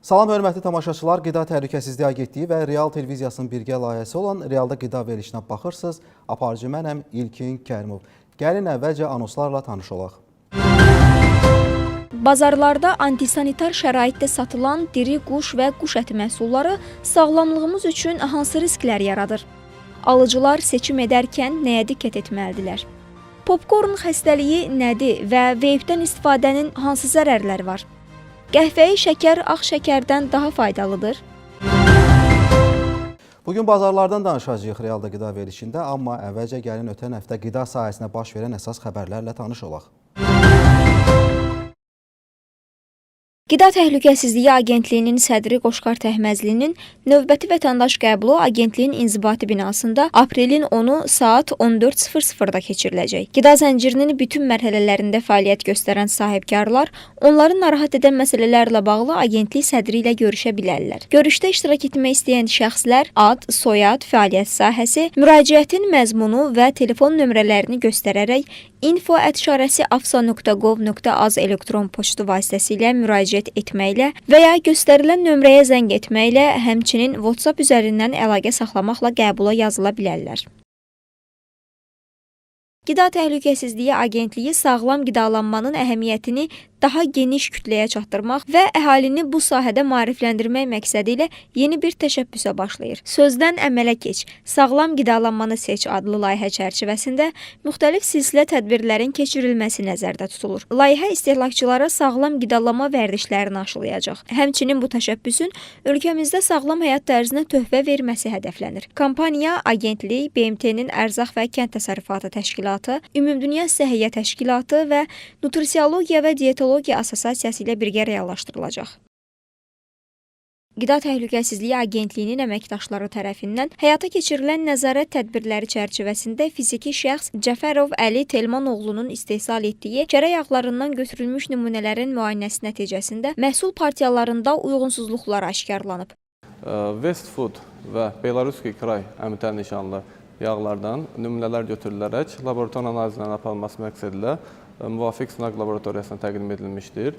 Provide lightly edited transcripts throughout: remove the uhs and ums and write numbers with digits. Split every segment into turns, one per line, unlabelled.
Salam, hörmətli tamaşaçılar, Qida Təhlükəsizliyi Agentliyi və Real Televiziyasının birgə layihəsi olan Realda qida verilişinə baxırsınız. Aparıcı mənəm İlkin Kərimov. Gəlin əvvəlcə anonslarla tanış olaq.
Bazarlarda antisanitar şəraitdə satılan diri quş və quş əti məhsulları sağlamlığımız üçün hansı risklər yaradır? Alıcılar seçim edərkən nəyə diqqət etməlidirlər? Popkorn xəstəliyi nədir və veypdən istifadənin hansı zərərləri var? Qəhvəyi şəkər ağ şəkərdən daha faydalıdır.
Bugün bazarlardan danışacağıq Realda qida verilişində, amma əvvəlcə gəlin ötən həftə qida sahəsinə baş verən əsas xəbərlərlə tanış olaq.
Qida Təhlükəsizliyi Agentliyinin sədri Qoşqar Təhməzlinin növbəti vətəndaş qəbulu Agentliyin inzibati binasında aprelin 10-u saat 14:00-da keçiriləcək. Qida zəncirinin bütün mərhələlərində fəaliyyət göstərən sahibkarlar onları narahat edən məsələlərlə bağlı Agentlik sədri ilə görüşə bilərlər. Görüşdə iştirak etmək istəyən şəxslər ad, soyad, fəaliyyət sahəsi, müraciətin məzmunu və telefon nömrələrini göstərərək info@afsa.gov.az elektron poçtu vasitəsilə müraciət etməklə və ya göstərilən nömrəyə zəng etməklə, həmçinin WhatsApp üzərindən əlaqə saxlamaqla qəbula yazıla bilərlər. Qida Təhlükəsizliyi Agentliyi sağlam qidalanmanın əhəmiyyətini daha geniş kütləyə çatdırmaq və əhalini bu sahədə maarifləndirmək məqsədi ilə yeni bir təşəbbüsə başlayır. Sözdən əmələ keç, sağlam qidalanmanı seç adlı layihə çərçivəsində müxtəlif silsilə tədbirlərin keçirilməsi nəzərdə tutulur. Layihə istehlakçılara sağlam qidalanma vərdişlərini aşılayacaq. Həmçinin bu təşəbbüsün ölkəmizdə sağlam həyat tərzinə töhfə verməsi hədəflənir. Kampaniya Agentlik, BMT-nin Ərzaq və Kənd Təsərrüfatı Təşkilatı, Ümumdünya Səhiyyə Təşkilatı və Nutrisiologiya və Dietologiya Assosiasiyası ilə birgə reallaşdırılacaq. Qida Təhlükəsizliyi Agentliyinin əməkdaşları tərəfindən həyata keçirilən nəzarət tədbirləri çərçivəsində fiziki şəxs Cəfərov Əli Telmanoğlunun istehsal etdiyi kərə yağlarından götürülmüş nümunələrin müayinəsi nəticəsində məhsul partiyalarında uyğunsuzluqlar aşkarlanıb.
West Food və Belaruski Kray əmtəl nişanlı yağlardan nümunələr götürülərək laborator analizlərinin aparılması məqsədilə müvafiq sınaq laboratoriyasına təqdim edilmişdir.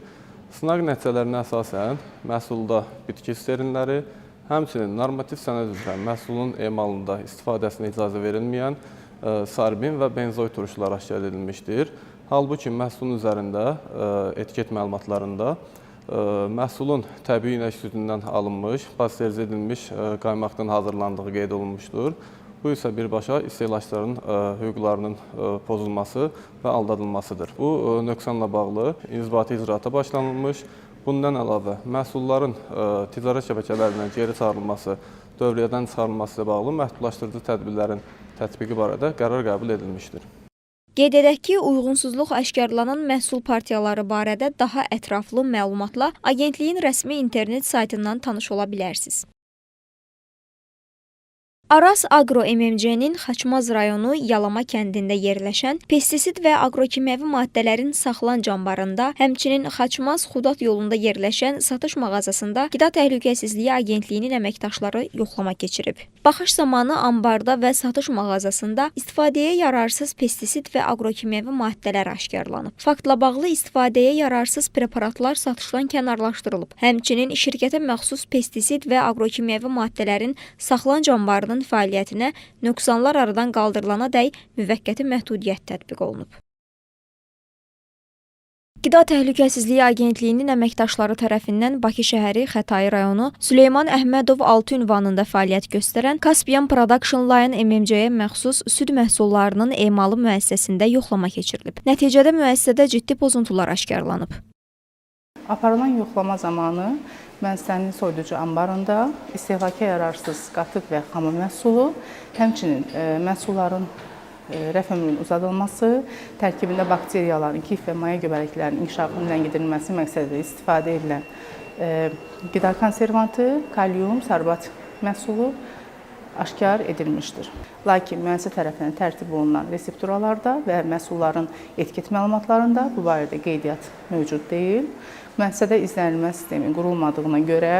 Sınaq nəticələrinə əsasən məhsulda bitki sterinləri, həmçinin normativ sənəd üzrə məhsulun emalında istifadəsinə icazə verilməyən sarbin və benzoid turşular aşkar edilmişdir. Halbuki məhsulun üzərində etiket məlumatlarında məhsulun təbii inək südündən alınmış, pasterizə edilmiş qaymaqdan hazırlandığı qeyd olunmuşdur. Bu isə birbaşa istehlakçıların hüquqlarının pozulması və aldadılmasıdır. Bu nöqsanla bağlı inzibati icraata başlanılmış. Bundan əlavə məhsulların ticarət şəbəkələrindən geri çağırılması, dövriyyədən çıxarılması ilə bağlı məhdudlaşdırıcı tədbirlərin tətbiqi barədə qərar qəbul edilmişdir.
Qeyd edək ki, uyğunsuzluq aşkarlanan məhsul partiyaları barədə daha ətraflı məlumatla Agentliyin rəsmi internet saytından tanış ola bilərsiniz. Aras Agro MMC-nin Xaçmaz rayonu Yalama kəndində yerləşən pestisid və agrokimyəvi maddələrin saxlanıc anbarında, həmçinin Xaçmaz Xudat yolunda yerləşən satış mağazasında Qida Təhlükəsizliyi Agentliyinin əməkdaşları yoxlama keçirib. Baxış zamanı anbarda və satış mağazasında istifadəyə yararsız pestisid və agrokimyəvi maddələr aşkarlanıb. Faktla bağlı istifadəyə yararsız preparatlar satışdan kənarlaşdırılıb. Həmçinin şirkətə məxsus pestisid və agrokimyəvi maddələrin saxlanıc anbarının fəaliyyətinə nöqsanlar aradan qaldırılana dək müvəqqəti məhdudiyyət tətbiq olunub. Qida Təhlükəsizliyi Agentliyinin əməkdaşları tərəfindən Bakı şəhəri Xətai rayonu Süleyman Əhmədov 6 ünvanında fəaliyyət göstərən Caspian Production Line MMC-yə məxsus süd məhsullarının emalı müəssisəsində yoxlama keçirilib. Nəticədə müəssisədə ciddi pozuntular aşkarlanıb.
Aparılan yoxlama zamanı müəssisənin soyuducu anbarında istehlaka yararsız qatıq və xamır məhsulu, həmçinin məhsulların rəf ömrünün uzadılması, tərkibində bakteriyaların, kif və maya göbələklərinin inkişafının ləngidirilməsi məqsədilə istifadə edilən qida konservantı, kalyum, sarbat məhsulu aşkar edilmişdir. Lakin müəssisə tərəfindən tərtib olunan resepturalarda və məhsulların etiket məlumatlarında bu barədə qeydiyyat mövcud deyil. Müəssisədə izlənilmə sistemi qurulmadığına görə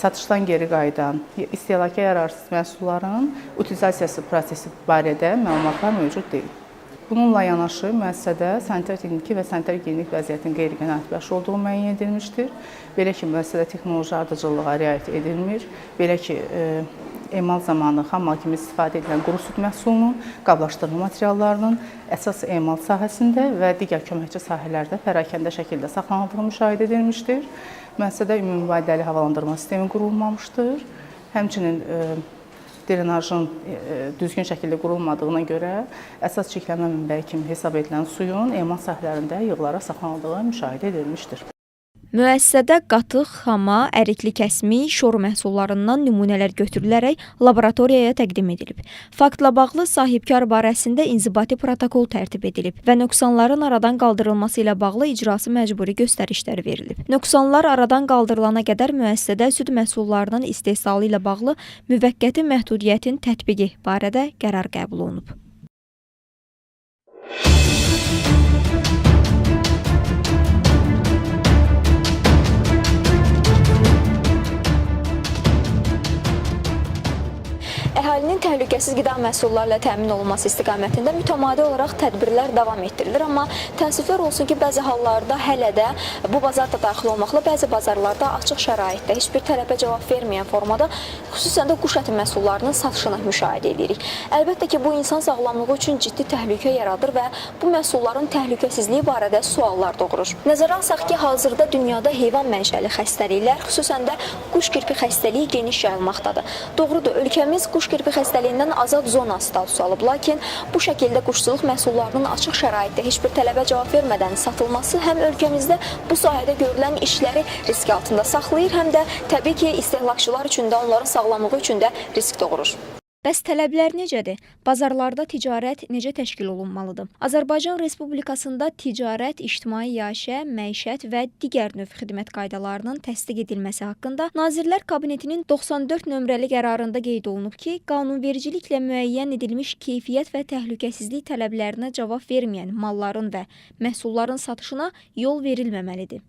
satışdan geri qayıdan istehlaka yararsız məhsulların utilizasiyası prosesi barədə məlumatlar mövcud deyil. Bununla yanaşı müəssisədə sanitar-texniki və sanitar-gigiyenik vəziyyətin qeyri-qənaətbəxş olduğu müəyyən edilmişdir. Belə ki, müəssisədə texnoloji ardıcıllığa riayət edilmir. Belə ki, emal zamanı xam mal kimi istifadə edilən quru süd məhsulunun, qablaşdırma materiallarının əsas emal sahəsində və digər köməkçi sahələrdə pərakəndə şəkildə saxlanıldığı müşahidə edilmişdir. Müəssisədə ümumvəhdəli havalandırma sistemi qurulmamışdır. Həmçinin drenajın düzgün şəkildə qurulmadığına görə əsas çirklənmə mənbəyi kimi hesab edilən suyun emal sahələrində yığılaraq saxlanıldığı müşahidə edilmişdir.
Müəssisədə qatıq, xama, ərikli kəsmi, şor məhsullarından nümunələr götürülərək laboratoriyaya təqdim edilib. Faktla bağlı sahibkar barəsində inzibati protokol tərtib edilib və nöqsanların aradan qaldırılması ilə bağlı icrası məcburi göstərişlər verilib. Nöqsanlar aradan qaldırılana qədər müəssisədə süd məhsullarının istehsalı ilə bağlı müvəqqəti məhdudiyyətin tətbiqi barədə qərar qəbul olunub. Əhalinin təhlükəsiz qida məhsulları ilə təmin olunması istiqamətində mütəmadi olaraq tədbirlər davam etdirilir, amma təəssüflər olsun ki, bəzi hallarda hələ də bu bazar da daxil olmaqla bəzi bazarlarda açıq şəraitdə heç bir tələbə cavab verməyən formada xüsusən də quş əti məhsullarının satışını müşahidə edirik. Əlbəttə ki, bu insan sağlamlığı üçün ciddi təhlükə yaradır və bu məhsulların təhlükəsizliyi barədə suallar doğurur. Nəzərə alsaq ki, hazırda dünyada heyvan mənşəli xəstəliklər, xüsusən də quş qripi xəstəliyi geniş yayılmaqdadır. Doğrudur, ölkəmiz quş qripi xəstəliyindən azad zona statusu alıb, lakin bu şəkildə quşçuluq məhsullarının açıq şəraitdə heç bir tələbə cavab vermədən satılması həm ölkəmizdə bu sahədə görülən işləri risk altında saxlayır, həm də təbii ki, istehlakçılar üçün də, onların sağlamlığı üçün də risk doğurur. Bəs tələblər necədir? Bazarlarda ticarət necə təşkil olunmalıdır? Azərbaycan Respublikasında ticarət, ictimai yaşə, məişət və digər növ xidmət qaydalarının təsdiq edilməsi haqqında Nazirlər Kabinetinin 94 nömrəli qərarında qeyd olunub ki, qanunvericiliklə müəyyən edilmiş keyfiyyət və təhlükəsizlik tələblərinə cavab verməyən malların və məhsulların satışına yol verilməməlidir.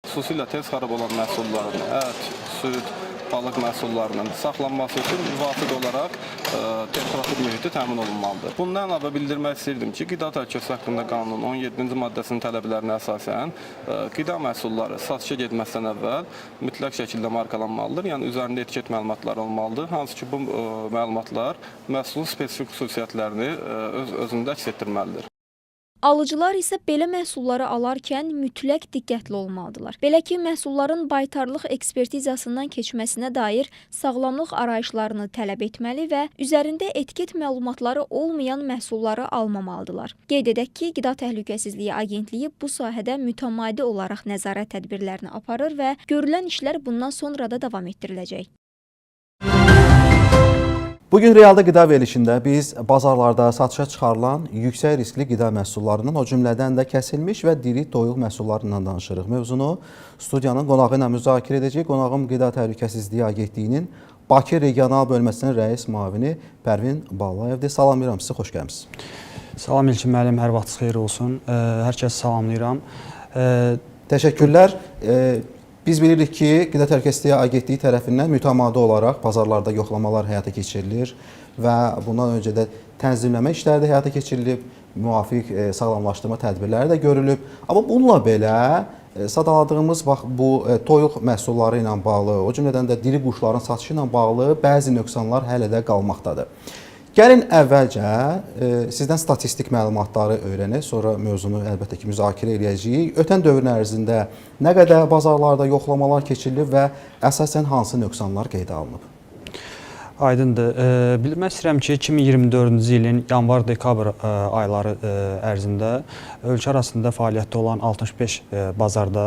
Xüsusilə tez xarab olan məhsulların, ət, süd, balıq məhsullarının saxlanması üçün müvafiq olaraq temperatur mühiti təmin olunmalıdır. Bundan əlavə bildirmək istəyirdim ki, qida təhlükəsizliyi haqqında qanunun 17-ci maddəsinin tələblərinə əsasən qida məhsulları satışa getməzdən əvvəl mütləq şəkildə markalanmalıdır. Yəni üzərində etiket məlumatları olmalıdır. Hansı ki, bu məlumatlar məhsulun spesifik xüsusiyyətlərini özündə əks etdirməlidir.
Alıcılar isə belə məhsulları alarkən mütləq diqqətli olmalıdırlar. Belə ki, məhsulların baytarlıq ekspertizasından keçməsinə dair sağlamlıq arayışlarını tələb etməli və üzərində etiket məlumatları olmayan məhsulları almamalıdırlar. Qeyd edək ki, Qida Təhlükəsizliyi Agentliyi bu sahədə mütəmadi olaraq nəzarət tədbirlərini aparır və görülən işlər bundan sonra da davam etdiriləcək.
Bugün realda qida verilişində biz bazarlarda satışa çıxarılan yüksək riskli qida məhsullarından, o cümlədən də kəsilmiş və diri toyuq məhsullarından danışırıq. Mövzunu studiyanın qonağı ilə müzakirə edəcək. Qonağım Qida Təhlükəsizliyi Agentliyinin Bakı Regional Bölməsinin rəis müavini Pərvin Ballayevdir. Salamlayıram sizi, xoş gəlmisiniz.
Salam İlkin müəllim, hər vaxtınız xeyir olsun. Hər kəs salamlayıram.
Təşəkkürlər. Biz bilirik ki, Qida Təhlükəsizliyi Agentliyi tərəfindən mütəmadi olaraq bazarlarda yoxlamalar həyata keçirilir və bundan öncə də tənzimləmə işləri də həyata keçirilib, müvafiq sağlamlaşdırma tədbirləri də görülüb. Amma bununla belə sadaladığımız bu toyuq məhsulları ilə bağlı, o cümlədən də diri quşların satışı ilə bağlı bəzi nöqsanlar hələ də qalmaqdadır. Gəlin əvvəlcə sizdən statistik məlumatları öyrənək, sonra mövzunu əlbəttə ki, müzakirə edəcəyik. Ötən dövrün ərzində nə qədər bazarlarda yoxlamalar keçirilib və əsasən hansı nöqsanlar qeydə alınıb?
Aydındır. Bilmək istəyirəm ki, 2024-cü ilin yanvar-dekabr ayları ərzində ölkə arasında fəaliyyətdə olan 65 bazarda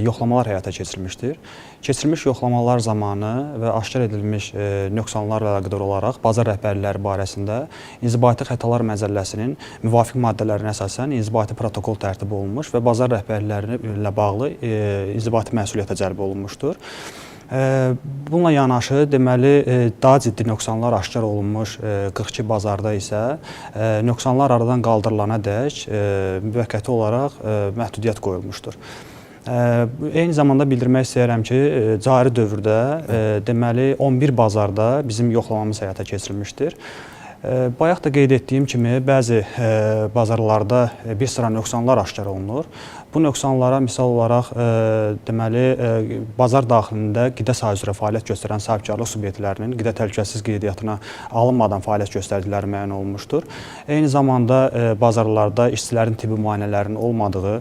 yoxlamalar həyata keçirilmişdir. Keçirilmiş yoxlamalar zamanı və aşkar edilmiş nöqsanlarla əlaqədar olaraq bazar rəhbərləri barəsində İnzibati Xətalar Məcəlləsinin müvafiq maddələrinə əsasən inzibati protokol tərtib olunmuş və bazar rəhbərləri ilə bağlı inzibati məsuliyyətə cəlb olunmuşdur. Bununla yanaşı, deməli, daha ciddi nöqsanlar aşkar olunmuş 42 bazarda isə nöqsanlar aradan qaldırılana dək müvəqqəti olaraq məhdudiyyət qoyulmuşdur. Eyni zamanda bildirmək istəyirəm ki, cari dövrdə deməli 11 bazarda bizim yoxlamamız həyata keçirilmişdir. Bayaq da qeyd etdiyim kimi, bəzi bazarlarda bir sıra nöqsanlar aşkar olunur. Bu nöqsanlara misal olaraq deməli bazar daxilində qida sahəsi üzrə fəaliyyət göstərən sahibkarlıq subyektlərinin qida təhlükəsizliyi qeydiyyatına alınmadan fəaliyyət göstərdikləri müəyyən olunmuşdur. Eyni zamanda bazarlarda işçilərin tibbi müayinələrinin olmadığı,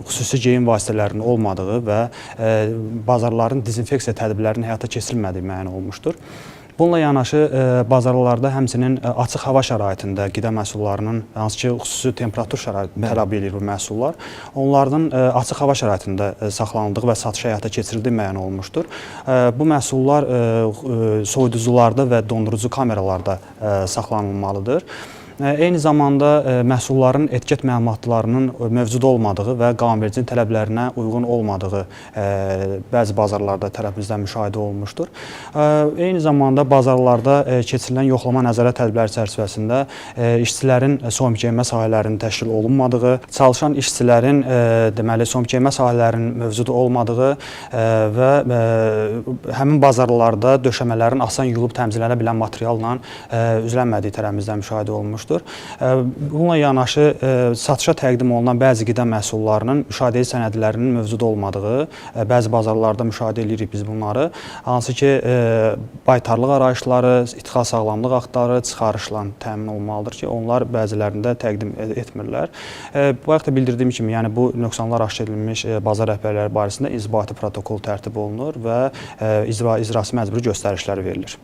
xüsusi geyim vasitələrinin olmadığı və bazarların dezinfeksiya tədbirlərinin həyata keçirilmədiyi müəyyən olunmuşdur. Bununla yanaşı bazarlarda həmçinin açıq hava şəraitində qida məhsullarının, hansı ki xüsusi temperatur şəraiti tələb edir bu məhsullar, onların açıq hava şəraitində saxlanıldığı və satışa həyata keçirildiyi müəyyən olunmuşdur. Bu məhsullar soyuducularda və dondurucu kameralarda saxlanılmalıdır. Eyni zamanda məhsulların etiket məlumatlarının mövcud olmadığı və qanunvericiliyin tələblərinə uyğun olmadığı bəzi bazarlarda tərəfimizdən müşahidə olunmuşdur. Eyni zamanda bazarlarda keçirilən yoxlama nəzarət tədbirləri çərçivəsində işçilərin soyunma geyinmə sahələrinin təşkil olunmadığı, çalışan işçilərin deməli soyunma geyinmə sahələrinin mövcud olmadığı və həmin bazarlarda döşəmələrin asan yuyulub təmizlənə bilən materialla üzlənmədiyi tərəfimizdən müşahidə olunmuşdur. Bununla yanaşı satışa təqdim olunan bəzi qida məhsullarının müşahidəyi sənədlərinin mövcud olmadığı, bəzi bazarlarda müşahidə edirik biz bunları. Hansı ki, baytarlıq arayışları, ixal sağlamlıq aktları çıxarışla təmin olmalıdır ki, onlar bəzilərində təqdim etmirlər. Bayaq da bildirdiyim kimi, yəni bu nöqsanlar aşkar edilmiş bazar rəhbərləri barəsində inzibati protokol tərtib olunur və icrası məcburi göstərişlər verilir.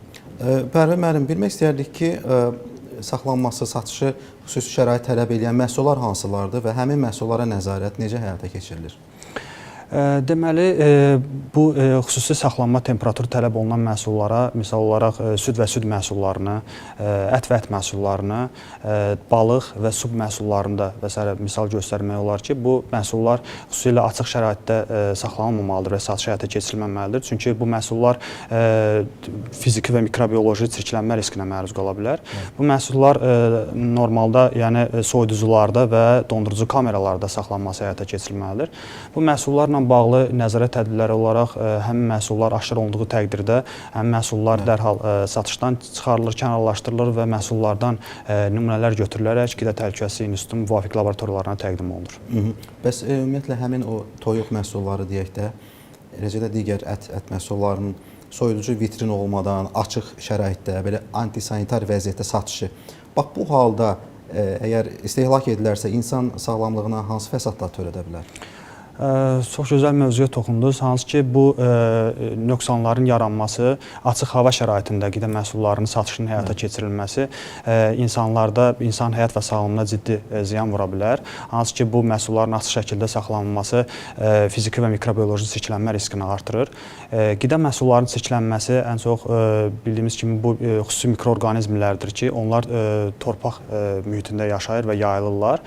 Pərvin müəllim, bilmək istəyərdik ki, saxlanması, satışı xüsusi şərait tələb edən məhsullar hansılardır və həmin məhsullara nəzarət necə həyata keçirilir?
Deməli, bu xüsusi saxlanma temperaturu tələb olunan məhsullara, misal olaraq süd və süd məhsullarını, ət və ət məhsullarını, balıq və sub məhsullarında və s. misal göstərmək olar ki, bu məhsullar xüsusilə açıq şəraitdə saxlanılmamalıdır və satışa həyata keçirilməməlidir. Çünki bu məhsullar fiziki və mikrobioloji çirklənmə riskinə məruz qala bilər. Bu məhsullar normalda, yəni soyuducularda və dondurucu kameralarda saxlanması həyata keçirilməlidir. Bu məhsullarla bağlı nəzarət tədbirləri olaraq həmin məhsullar aşkar olunduğu təqdirdə həmin məhsullar dərhal satışdan çıxarılır, kənarlaşdırılır və məhsullardan nümunələr götürülərək Qida Təhlükəsizliyi İnstitutunun müvafiq laboratoriyalarına təqdim olunur.
Bəs ümumiyyətlə həmin o toyuq məhsulları deyək də, eləcə də digər ət məhsullarının soyuducu vitrin olmadan, açıq şəraitdə, belə antisanitar vəziyyətdə satışı. Bax, bu halda əgər istehlak edilərsə, insan sağlamlığına hansı fəsadlar törədə bilər?
Çox gözəl mövzuya toxundunuz. Hansı ki, bu nöqsanların yaranması, açıq hava şəraitində qida məhsullarının satışının həyata keçirilməsi insanlarda, insan həyat və sağlamlığına ciddi ziyan vura bilər. Hansı ki, bu məhsulların açıq şəkildə saxlanılması fiziki və mikrobioloji çirklənmə riskini artırır. Qida məhsullarının çirklənməsi ən çox bildiyimiz kimi bu xüsusi mikroorqanizmlərdir ki, onlar torpaq mühitində yaşayır və yayılırlar.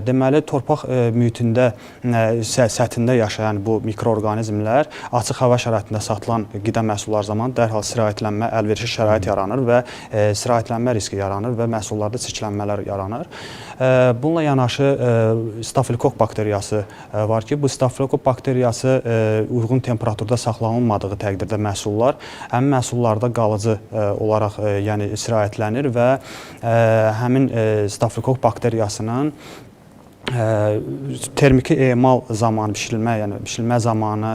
Deməli, torpaq mühitində səthində yaşayan bu mikroorqanizmlər açıq hava şəraitində satılan qida məhsulları zamanı dərhal sirayətlənmə, əlverişli şərait yaranır və sirayətlənmə riski yaranır və məhsullarda çirklənmələr yaranır. Bununla yanaşı stafilokok bakteriyası var ki, bu stafilokok bakteriyası uyğun temperaturda saxlanılmadığı təqdirdə məhsullar həmin məhsullarda qalıcı olaraq yəni sirayətlənir və həmin stafilokok bakteriyasının termiki emal zamanı, bişirilmə zamanı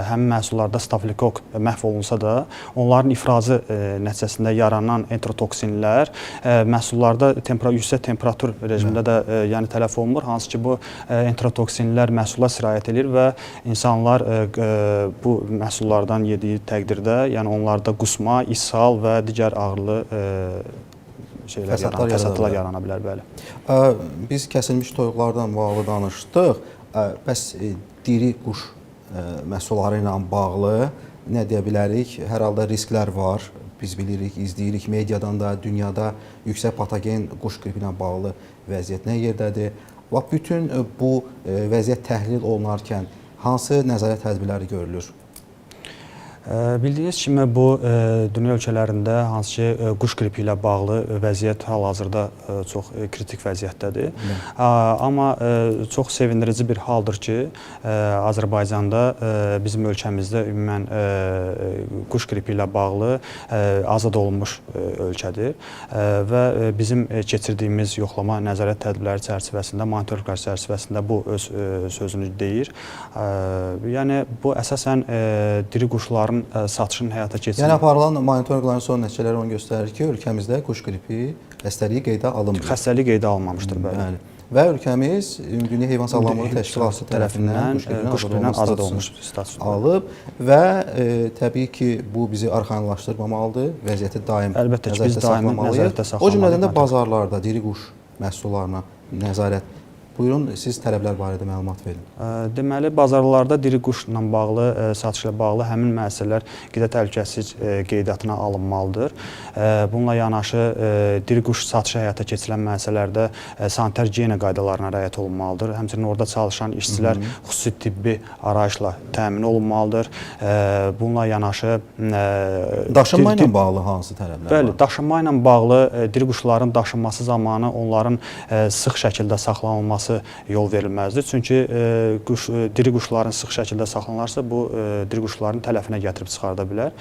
həmin məhsullarda stafilokok məhv olunsa da, onların ifrazı nəticəsində yaranan enterotoksinlər məhsullarda yüksək temperatur rejimində də yəni tələf olunur. Hansı ki, bu enterotoksinlər məhsula sirayət edir və insanlar bu məhsullardan yediyi təqdirdə, yəni onlarda qusma, ishal və digər ağrılı fəsadlar yarana bilər, bəli.
Biz kəsilmiş toyuqlardan bağlı danışdıq. Bəs diri quş məhsulları ilə bağlı nə deyə bilərik? Hər halda risklər var. Biz bilirik, izləyirik mediadan da, dünyada yüksək patogen quş qripi ilə bağlı vəziyyət nə yerdədir? Və bütün bu vəziyyət təhlil olunarkən hansı nəzarət tədbirləri görülür?
Bildiyiniz kimi bu dünya ölkələrində hansı ki quş qripi ilə bağlı vəziyyət hal-hazırda çox kritik vəziyyətdədir. Amma çox sevindirici bir haldır ki, Azərbaycanda bizim ölkəmizdə ümumən quş qripi ilə bağlı azad olunmuş ölkədir və bizim keçirdiyimiz yoxlama nəzarət tədbirləri çərçivəsində, monitorinqlər çərçivəsində bu öz sözünü deyir. Yəni bu əsasən diri quşların satışının həyata keçirilməsi.
Yəni aparılan monitorinqlərin son nəticələri onu göstərir ki, ölkəmizdə quş qripi xəstəliyi qeydə alınmır.
Xəstəlik qeydə alınmamışdır, bəli.
Və ölkəmiz Ümumdünya Heyvan Sağlamlığı Təşkilatı tərəfindən quş qripindən azad olmuş statusunu alıb və təbii ki, bu bizi arxayınlaşdırmamalıdır. Vəziyyəti daim
əlbəttə ki, biz daimi nəzarətdə saxlamalıyıq.
O cümlədən də bazarlarda diri quş məhsullarına nəzarət. Buyurun, siz tələblər barədə məlumat verin.
Deməli, bazarlarda diri quşla bağlı, satışla bağlı həmin müəssisələr qida təhlükəsizlik qeydiyyatına alınmalıdır. Bununla yanaşı, diri quş satışı həyata keçirilən müəssisələrdə sanitar gigiyena qaydalarına riayət olunmalıdır. Həmçinin orada çalışan işçilər xüsusi tibbi arayışla təmin olunmalıdır. Bununla yanaşı...
Daşınma ilə bağlı hansı tələblər var?
Bəli, daşınma ilə bağlı diri quşların daşınması zamanı onların sıx şəkildə saxlanılması yol verilməzdir. Çünki diri quşların sıx şəkildə saxlanılarsa, bu diri quşların tələfinə gətirib çıxarda bilər.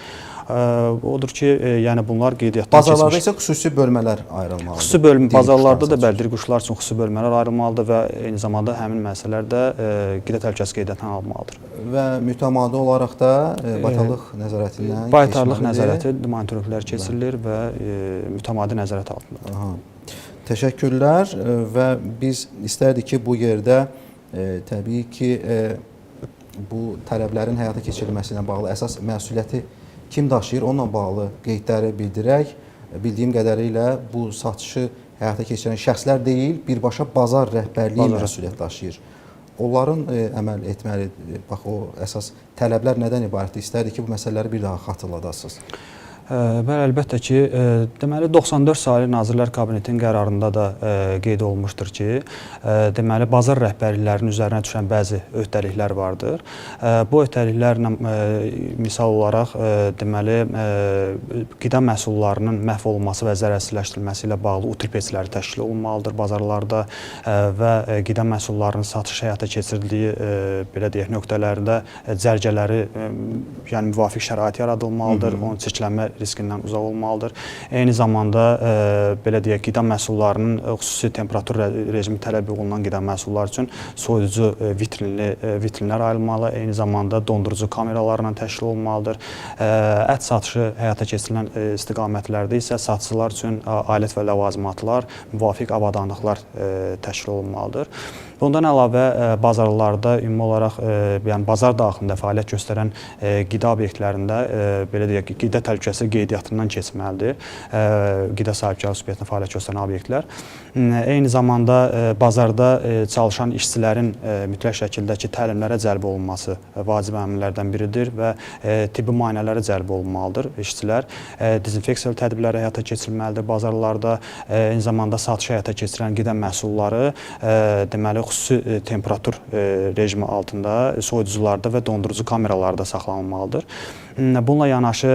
Odur ki, yəni bunlar qeydiyyatdan keçmiş.
Bazarlarda isə xüsusi bölmələr ayrılmalıdır.
Xüsusi bazarlarda da bəli, diri quşlar üçün xüsusi bölmələr ayrılmalıdır və eyni zamanda həmin müəssisələr də qida təhlükəsizlik qeydiyyatına alınmalıdır.
Və mütəmadi olaraq da baytarlıq nəzarətindən
baytarlıq nəzarəti, monitorinqlər keçirilir və mütəmadi nəzarət altındadır.
Təşəkkürlər və biz istərdik ki, bu yerdə təbii ki, bu tələblərin həyata keçirilməsi ilə bağlı əsas məsuliyyəti kim daşıyır, onunla bağlı qeydləri bildirək. Bildiyim qədərilə bu satışı həyata keçirən şəxslər deyil, birbaşa bazar rəhbərliyi məsuliyyət daşıyır. Onların əməl etməli, bax o əsas tələblər nədən ibarətdir? İstərdik ki, bu məsələləri bir daha xatırladasınız.
Bəli, əlbəttə ki, deməli 94 sayılı Nazirlər Kabinetinin qərarında da qeyd olunmuşdur ki, deməli bazar rəhbərliklərinin üzərinə düşən bəzi öhdəliklər vardır. Bu öhdəliklərlə misal olaraq deməli qida məhsullarının məhv olunması və zərərsizləşdirilməsi ilə bağlı utilpeçləri təşkil olunmalıdır bazarlarda və qida məhsullarının satışı həyata keçirildiyi belə deyək nöqtələrdə cərgələri, yəni müvafiq şərait yaradılmalıdır, onun çirklənmə riskindən uzaq olmalıdır. Eyni zamanda belə deyək, qida məhsullarının xüsusi temperatur rejimi tələb olunan qida məhsulları üçün soyuducu vitrinlər ayrılmalı, eyni zamanda dondurucu kameralarla təşkil olunmalıdır. Ət satışı həyata keçirilən istiqamətlərdə isə satıcılar üçün alət və ləvazimatlar, müvafiq avadanlıqlar təşkil olunmalıdır. Bundan əlavə bazarlarda ümumi olaraq yəni bazar daxilində fəaliyyət göstərən qida obyektlərində belə deyək, qida təhlükəsizlik qeydiyyatından keçməlidir. Qida sahibkarı subyektinə fəaliyyət göstərən obyektlər. Eyni zamanda bazarda çalışan işçilərin mütləq şəkildəki təlimlərə cəlb olunması vacib əmrlərdən biridir və tibbi müayinələrə cəlb olunmalıdır işçilər. Dezinfeksiyalı tədbirlər həyata keçirilməlidir bazarlarda. Eyni zamanda satış həyata keçirilən qida məhsulları deməli xüsusi temperatur rejimi altında soyuducularda və dondurucu kameralarda saxlanılmalıdır. Bununla yanaşı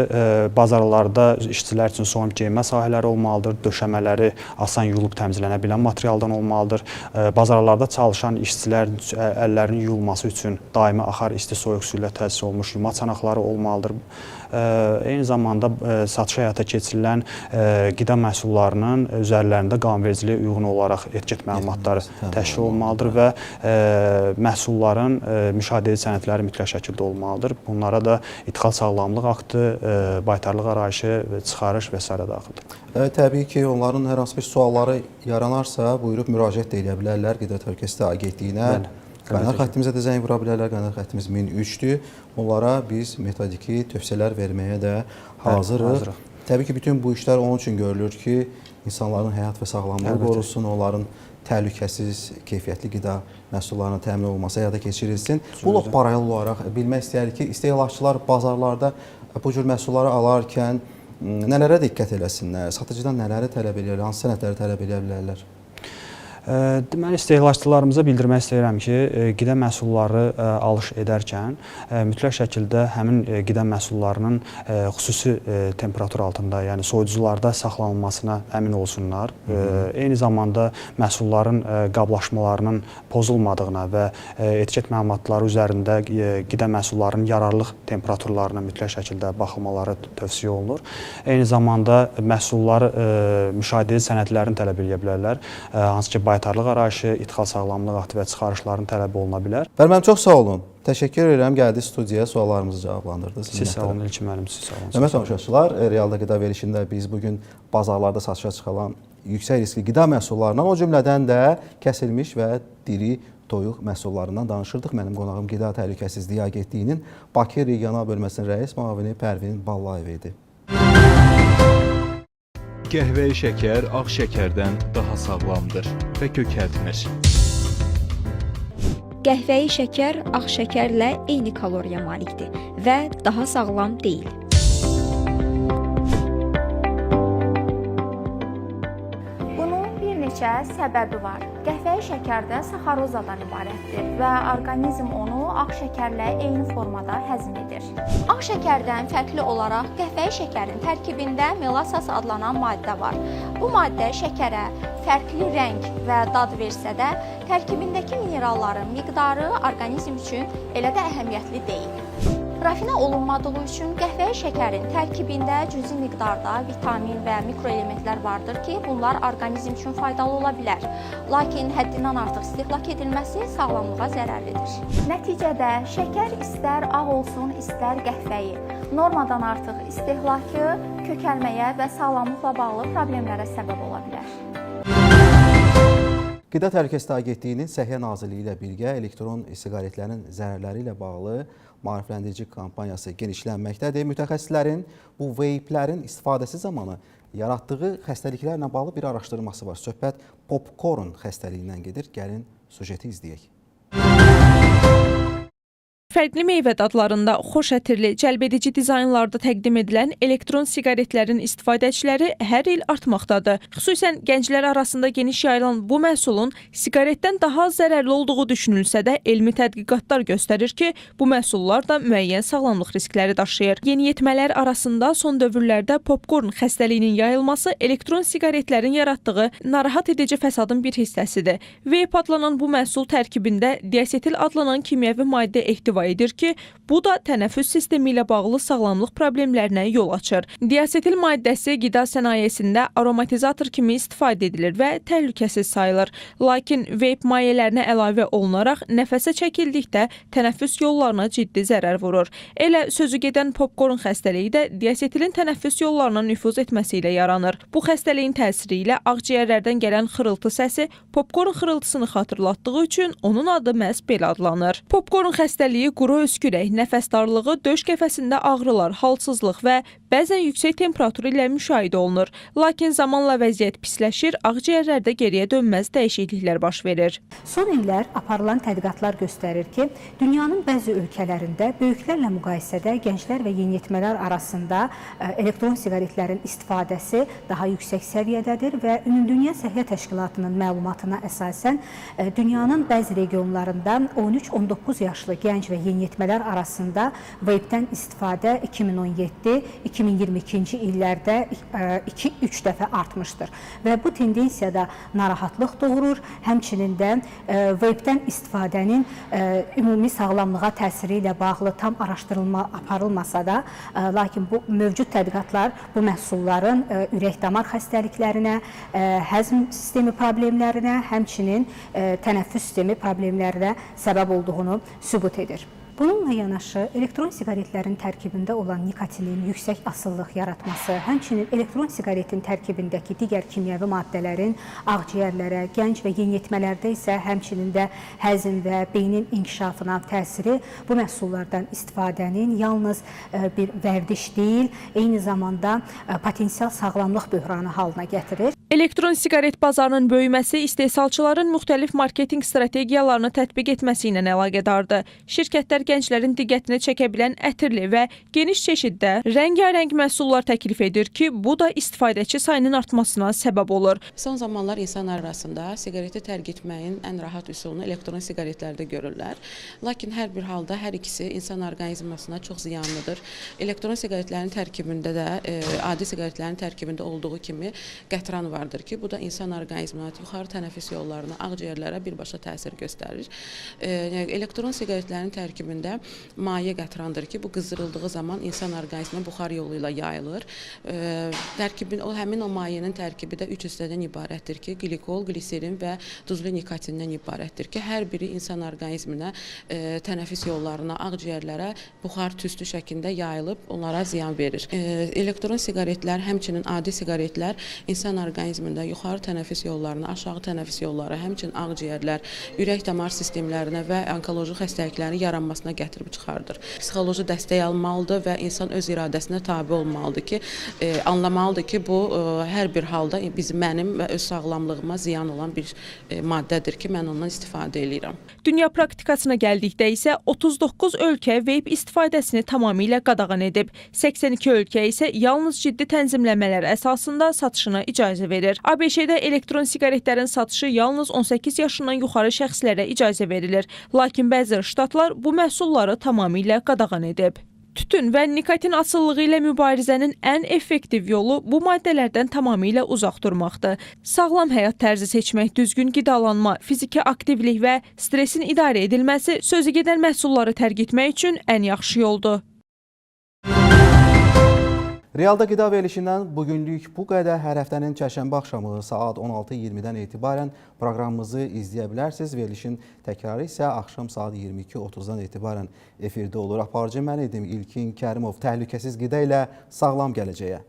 bazarlarda işçilər üçün soyunma geyinmə sahələri olmalıdır, döşəmələri asan yuyulub təmizlənə bilən materialdan olmalıdır. Bazarlarda çalışan işçilərin əllərinin yuyulması üçün daimi axar isti soyuq su ilə təchiz olunmuş yuma çanaqları olmalıdır. Eyni zamanda satış həyata keçirilən qida məhsullarının üzərlərində qanunvericiliyə uyğun olaraq etiket məlumatları təşkil olunmalıdır və məhsulların müşahidəçi sənədləri mütləq şəkildə olmalıdır. Bunlara da idxal sağlamlıq aktı, baytarlıq arayışı, çıxarış və s. daxildir.
Təbii ki, onların hər hansı bir sualları yaranarsa, buyurub müraciət edə bilərlər Qida Təhlükəsizliyi Agentliyinə. Qaynar xəttimizə də zəng vura bilərlər, qaynar xəttimiz 1003-dür. Onlara biz metodiki tövsiyələr verməyə də hazırıq. Təbii ki, bütün bu işlər onun üçün görülür ki, insanların həyat və sağlamlığı qorusun, onların təhlükəsiz, keyfiyyətli qida məhsullarına təmin olunması həyata keçirilsin. Bununla paralel olaraq bilmək istəyirik ki, istehlakçılar bazarlarda bu cür məhsulları alarkən nələrə diqqət eləsinlər, satıcıdan nələri tələb edirlər, hansı sənədləri tələb edə bilərlər?
Deməli, istehlakçılarımıza bildirmək istəyirəm ki, qida məhsulları alış edərkən mütləq şəkildə həmin qida məhsullarının xüsusi temperatur altında, yəni soyuducularda saxlanılmasına əmin olsunlar. Eyni zamanda məhsulların qablaşmalarının pozulmadığına və etiket məlumatları üzərində qida məhsullarının yararlılıq temperaturlarına mütləq şəkildə baxılmaları tövsiyə olunur. Eyni zamanda məhsulları müşahidə sənədlərini tələb edə bilərlər. Hansı ki, baytarlıq arayışı, ixal sağlamlıq akti və çıxarışların tələbi oluna bilər.
Bərmən, çox sağ olun. Təşəkkür edirəm, gəldi studiyaya, suallarımızı cavablandırdınız.
Siz sağ olun, İlkin müəllim, siz sağ olun.
Hörmətli tamaşaçılar, realda qida verilişində biz bugün bazarlarda satışa çıxaran yüksək riskli qida məhsullarından, o cümlədən də kəsilmiş və diri toyuq məhsullarından danışırdıq. Mənim qonağım Qida Təhlükəsizliyi Agentliyinin Bakı Regional Bölməsinin rəis müavini Pərvin Ballayev idi.
Qəhvəyi şəkər ağ şəkərdən daha sağlamdır və kökəltmir.
Qəhvəyi şəkər ağ şəkərlə eyni kaloriya malikdir və daha sağlam deyil.
Bunun bir neçə səbəbi var. Qəhvəyi şəkər də saxarozadan ibarətdir və orqanizm onu ağ şəkərlə eyni formada həzm edir. Ağ şəkərdən fərqli olaraq qəhvəyi şəkərin tərkibində melasas adlanan maddə var. Bu maddə şəkərə fərqli rəng və dad versə də, tərkibindəki mineralların miqdarı orqanizm üçün elə də əhəmiyyətli deyil. Rafinə olunmadığı üçün qəhvəyi şəkərin tərkibində cüzi miqdarda vitamin və mikroelementlər vardır ki, bunlar orqanizm üçün faydalı ola bilər. Lakin həddindən artıq istehlak edilməsi sağlamlığa zərərlidir. Nəticədə şəkər istər ağ olsun, istər qəhvəyi, normadan artıq istehlakı kökəlməyə və sağlamlıqla bağlı problemlərə səbəb ola bilər.
Qida Təhlükəsizliyi Agentliyinin Səhiyyə Nazirliyi ilə birgə elektron siqaretlərin zərərləri ilə bağlı maarifləndirici kampaniyası genişlənməkdədir. Mütəxəssislərin bu veyplərin istifadəsi zamanı yaratdığı xəstəliklərlə bağlı bir araşdırması var. Söhbət popcorn xəstəliyindən gedir. Gəlin sujeti izləyək.
Fərqli meyvə dadlarında xoş ətirli, cəlbedici dizaynlarda təqdim edilən elektron siqaretlərin istifadəçiləri hər il artmaqdadır. Xüsusən gənclər arasında geniş yayılan bu məhsulun siqaretdən daha zərərli olduğu düşünülsə də, elmi tədqiqatlar göstərir ki, bu məhsullar da müəyyən sağlamlıq riskləri daşıyır. Yeniyetmələr arasında son dövrlərdə popcorn xəstəliyinin yayılması elektron siqaretlərin yaratdığı narahat edici fəsadın bir hissəsidir. Vape adlanan bu məhsul tərkibində diasetil adlanan kimyəvi maddə ehtiva edir ki, bu da tənəffüs sistemi ilə bağlı sağlamlıq problemlərinə yol açır. Diasetil maddəsi qida sənayesində aromatizator kimi istifadə edilir və təhlükəsiz sayılır. Lakin vape mayələrinə əlavə olunaraq nəfəsə çəkildikdə tənəffüs yollarına ciddi zərər vurur. Elə sözü gedən popcorn xəstəliyi də diasetilin tənəffüs yollarına nüfuz etməsi ilə yaranır. Bu xəstəliyin təsiri ilə ağciyərlərdən gələn xırıltı səsi popcorn xırıltısını xatırlatdığı üçün onun adı məhz belə adlanır. Popcorn xəstəliyi quru öskürək, nəfəs darlığı, döş qəfəsində ağrılar, halsızlıq və bəzən yüksək temperatur ilə müşahidə olunur. Lakin zamanla vəziyyət pisləşir, ağciyərlərdə geriyə dönməz dəyişikliklər baş verir.
Son illər aparılan tədqiqatlar göstərir ki, dünyanın bəzi ölkələrində böyüklərlə müqayisədə gənclər və yeniyetmələr arasında elektron siqaretlərin istifadəsi daha yüksək səviyyədədir və Ümumdünya Səhiyyə Təşkilatının məlumatına əsasən dünyanın bəzi regionlarında 13-19 yaşlı gənc və yeniyetmələr arasında vapedən istifadə 2017-2022-ci illərdə 2-3 dəfə artmışdır. Və bu tendensiya da narahatlıq doğurur. Həmçinin də vapedən istifadənin ümumi sağlamlığa təsiri ilə bağlı tam araşdırılma aparılmasa da, lakin bu mövcud tədqiqatlar bu məhsulların ürək-damar xəstəliklərinə, həzm sistemi problemlərinə, həmçinin tənəffüs sistemi problemlərinə səbəb olduğunu sübut edir. Bununla yanaşı, elektron siqaretlərin tərkibində olan nikotinin yüksək asıllıq yaratması, həmçinin elektron siqaretin tərkibindəki digər kimyəvi maddələrin ağciyərlərə, gənc və yeniyetmələrdə isə həmçinin də həzm və beynin inkişafına təsiri bu məhsullardan istifadənin yalnız bir vərdiş deyil, eyni zamanda potensial sağlamlıq böhranı halına gətirir.
Elektron siqaret bazarının böyüməsi istehsalçıların müxtəlif marketinq strategiyalarını tətbiq etməsi ilə əlaqədardır. Şirkətlər gənclərin diqqətini çəkə bilən ətirli və geniş çeşiddə rəngarəng məhsullar təklif edir ki, bu da istifadəçi sayının artmasına səbəb olur.
Son zamanlar insanlar arasında siqareti tərk etməyin ən rahat üsulunu elektron siqaretlərdə görürlər. Lakin hər bir halda hər ikisi insan orqanizmasına çox ziyanlıdır. Elektron siqaretlərin tərkibində də adi siqaretlərin tərkibində olduğu kimi qətran vardır ki, bu da insan orqanizminə, yuxarı tənəffüs yollarına, ağciyərlərə birbaşa təsir göstərir. Elektron siqaretlərin tərkibində maye qətrandır ki, bu qızdırıldığı zaman insan orqanizminə buxar yolu ilə yayılır. Həmin o mayenin tərkibi də 3 hissədən ibarətdir ki, glikol, gliserin və duzlu nikotindən ibarətdir ki, hər biri insan orqanizminə, tənəffüs yollarına, ağciyərlərə buxar tüstü şəklində yayılıb onlara ziyan verir. Elektron siqaretlər, həmçinin adi siqaretlər insan orqanizmində yuxarı tənəffüs yollarına, aşağı tənəffüs yolları, həmçinin ağciyərlər, ürək-damar sistemlərinə və onkoloji xəstəliklərin yaranmasına gətirib çıxardır. Psixoloji dəstək almalıdır və insan öz iradəsinə tabe olmalıdır ki, anlamalıdır ki, bu hər bir halda mənim və öz sağlamlığıma ziyan olan bir maddədir ki, mən ondan istifadə edirəm.
Dünya praktikasına gəldikdə isə 39 ölkə veyp istifadəsini tamamilə qadağan edib. 82 ölkə isə yalnız ciddi tənzimləmələr əsasında satışına icazə verir. ABŞ-də elektron siqaretlərin satışı yalnız 18 yaşından yuxarı şəxslərə icazə verilir. Lakin bəzi ştatlar bu məhsulları tamamilə qadağan edib. Tütün və nikotin asılılığı ilə mübarizənin ən effektiv yolu bu maddələrdən tamamilə uzaq durmaqdır. Sağlam həyat tərzi seçmək, düzgün qidalanma, fiziki aktivlik və stresin idarə edilməsi sözü gedən məhsulları tərk etmək üçün ən yaxşı yoldur.
Realda qida verilişindən bugünlük bu qədər. Hər həftənin çərşənbə axşamı saat 16:20-dən etibarən proqramımızı izləyə bilərsiniz. Verilişin təkrarı isə axşam saat 22:30-dan etibarən efirdə olur. Aparıcı mən idim İlkin Kərimov. Təhlükəsiz qida ilə sağlam gələcəyə.